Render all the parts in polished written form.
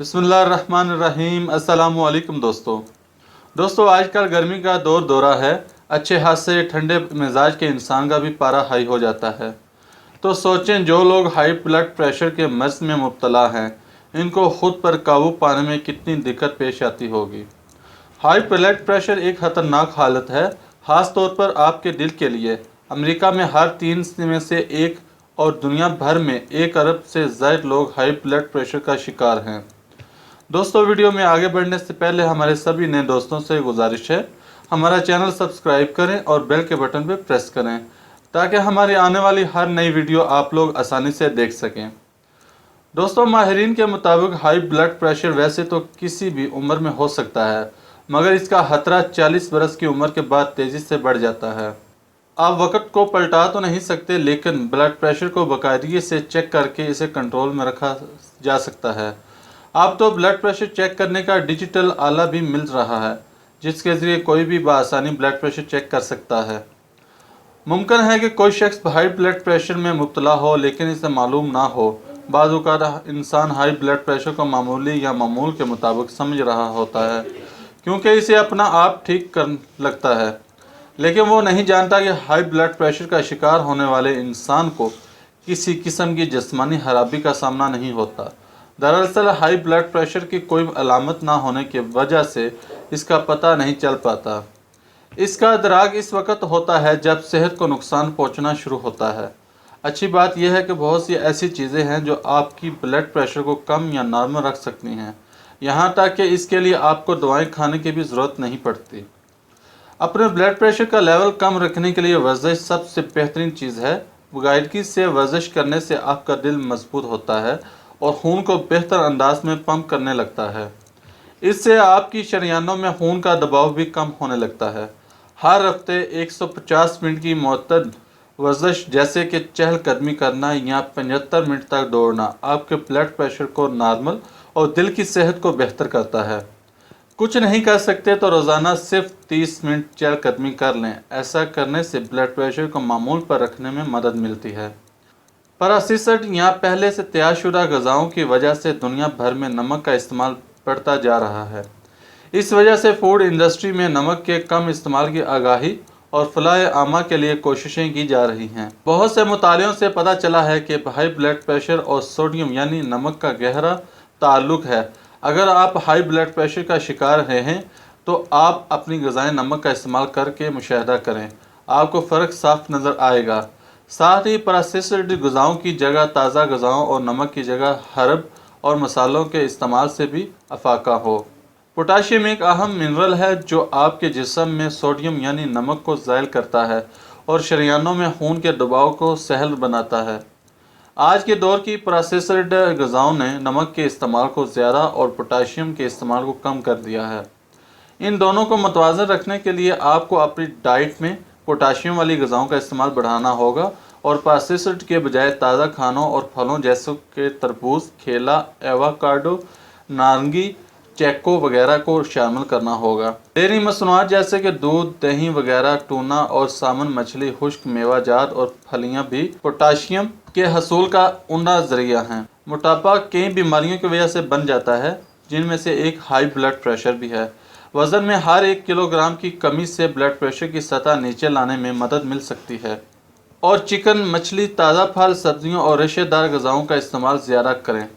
बिस्मिल्लाहिर्रहमानिर्रहीम। अस्सलामुअलैकुम दोस्तों आजकल गर्मी का दौरा है। अच्छे हाथ से ठंडे मिजाज के इंसान का भी पारा हाई हो जाता है। तो सोचें, जो लोग हाई ब्लड प्रेशर के मर्ज में मुब्तला हैं, इनको खुद पर काबू पाने में कितनी दिक्कत पेश आती होगी। हाई ब्लड प्रेशर एक ख़तरनाक हालत है, ख़ास तौर पर आपके दिल के लिए। अमेरिका में हर 3 में से एक और दुनिया भर में 1 अरब से ज़ायद लोग हाई ब्लड प्रेशर का शिकार हैं। दोस्तों, वीडियो में आगे बढ़ने से पहले हमारे सभी नए दोस्तों से गुजारिश है, हमारा चैनल सब्सक्राइब करें और बेल के बटन पर प्रेस करें ताकि हमारी आने वाली हर नई वीडियो आप लोग आसानी से देख सकें। दोस्तों, माहिरीन के मुताबिक हाई ब्लड प्रेशर वैसे तो किसी भी उम्र में हो सकता है, मगर इसका खतरा 40 बरस की उम्र के बाद तेज़ी से बढ़ जाता है। आप वक्त को पलटा तो नहीं सकते, लेकिन ब्लड प्रेशर को बाकायदगी से चेक करके इसे कंट्रोल में रखा जा सकता है। अब तो ब्लड प्रेशर चेक करने का डिजिटल आला भी मिल रहा है, जिसके ज़रिए कोई भी बआसानी ब्लड प्रेशर चेक कर सकता है। मुमकिन है कि कोई शख्स हाई ब्लड प्रेशर में मुब्तला हो, लेकिन इसे मालूम ना हो। बाज़ औक़ात इंसान हाई ब्लड प्रेशर को मामूली या मामूल के मुताबिक समझ रहा होता है, क्योंकि इसे अपना आप ठीक कर लगता है, लेकिन वो नहीं जानता कि हाई ब्लड प्रेशर का शिकार होने वाले इंसान को किसी किस्म की जिस्मानी खराबी का सामना नहीं होता। दरअसल हाई ब्लड प्रेशर की कोई अलामत ना होने की वजह से इसका पता नहीं चल पाता। इसका इदराक इस वक्त होता है जब सेहत को नुकसान पहुंचना शुरू होता है। अच्छी बात यह है कि बहुत सी ऐसी चीज़ें हैं जो आपकी ब्लड प्रेशर को कम या नॉर्मल रख सकती हैं, यहाँ तक कि इसके लिए आपको दवाएं खाने की भी ज़रूरत नहीं पड़ती। अपने ब्लड प्रेशर का लेवल कम रखने के लिए वर्जिश सबसे बेहतरीन चीज़ है। बाकायदगी से वर्जिश करने से आपका दिल मजबूत होता है और खून को बेहतर अंदाज में पंप करने लगता है। इससे आपकी शरीयानों में खून का दबाव भी कम होने लगता है। हर हफ्ते 150 मिनट की मुअत्तद वर्जिश जैसे कि चहलकदमी करना या 75 मिनट तक दौड़ना आपके ब्लड प्रेशर को नॉर्मल और दिल की सेहत को बेहतर करता है। कुछ नहीं कर सकते तो रोज़ाना सिर्फ 30 मिनट चहलकदमी कर लें। ऐसा करने से ब्लड प्रेशर को मामूल पर रखने में मदद मिलती है। पैरासिट या पहले से तैयारशुदा ग़िज़ाओं की वजह से दुनिया भर में नमक का इस्तेमाल बढ़ता जा रहा है। इस वजह से फूड इंडस्ट्री में नमक के कम इस्तेमाल की आगाही और फलाह आमा के लिए कोशिशें की जा रही हैं। बहुत से मुतालियों से पता चला है कि हाई ब्लड प्रेशर और सोडियम यानी नमक का गहरा ताल्लुक़ है। अगर आप हाई ब्लड प्रेशर का शिकार रहे हैं तो आप अपनी ग़िज़ाएँ नमक का इस्तेमाल करके मुशाहिदा करें, आपको फ़र्क साफ नज़र आएगा। साथ ही प्रोसेस्ड ग़िज़ाओं की जगह ताज़ा ग़िज़ाओं और नमक की जगह हर्ब और मसालों के इस्तेमाल से भी अफाका हो। पोटाशियम एक अहम मिनरल है जो आपके जिस्म में सोडियम यानी नमक को ज़ायल करता है और शरीयानों में खून के दबाव को सहल बनाता है। आज के दौर की प्रोसेस्ड ग़िज़ाओं ने नमक के इस्तेमाल को ज़्यादा और पोटाशियम के इस्तेमाल को कम कर दिया है। इन दोनों को मुतवाज़न रखने के लिए आपको अपनी डाइट में पोटाशियम वाली ग़िज़ाओं का इस्तेमाल बढ़ाना होगा और प्रोसेस्ड के बजाय ताज़ा खानों और फलों जैसे कि तरबूज, केला, एवोकाडो, नारंगी, चेको वगैरह को शामिल करना होगा। डेयरी मसनूआत जैसे कि दूध, दही वगैरह, टूना और सामन मछली, खुश्क मेवाजात और फलियां भी पोटाशियम के हसूल का उम्दा ज़रिया हैं। मोटापा कई बीमारियों की वजह से बन जाता है, जिनमें से एक हाई ब्लड प्रेशर भी है। वज़न में हर 1 किलोग्राम की कमी से ब्लड प्रेशर की सतह नीचे लाने में मदद मिल सकती है। और चिकन, मछली, ताज़ा फल, सब्जियों और रेशेदार ग़िज़ाओं का इस्तेमाल ज़्यादा करें।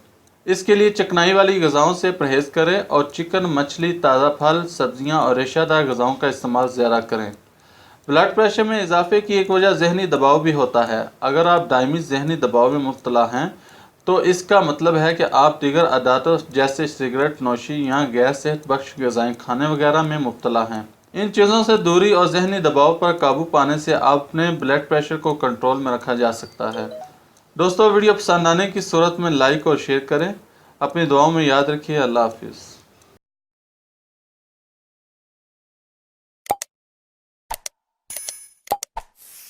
इसके लिए चिकनाई वाली ग़िज़ाओं से परहेज़ करें और चिकन, मछली, ताज़ा फल, सब्जियां और रेशेदार ग़िज़ाओं का इस्तेमाल ज़्यादा करें। ब्लड प्रेशर में इजाफे की एक वजह ज़हनी दबाव भी होता है। अगर आप दायमी ज़हनी दबाव में मुब्तला हैं तो इसका मतलब है कि आप दीगर आदतों जैसे सिगरेट नोशी या गैर सेहत बख्श ग़िज़ाएँ खाने वगैरह में मुब्तला हैं। इन चीज़ों से दूरी और ज़हनी दबाव पर काबू पाने से अपने ब्लड प्रेशर को कंट्रोल में रखा जा सकता है। दोस्तों, वीडियो पसंद आने की सूरत में लाइक और शेयर करें। अपनी दुआओं में याद रखिए। अल्लाह हाफिज़।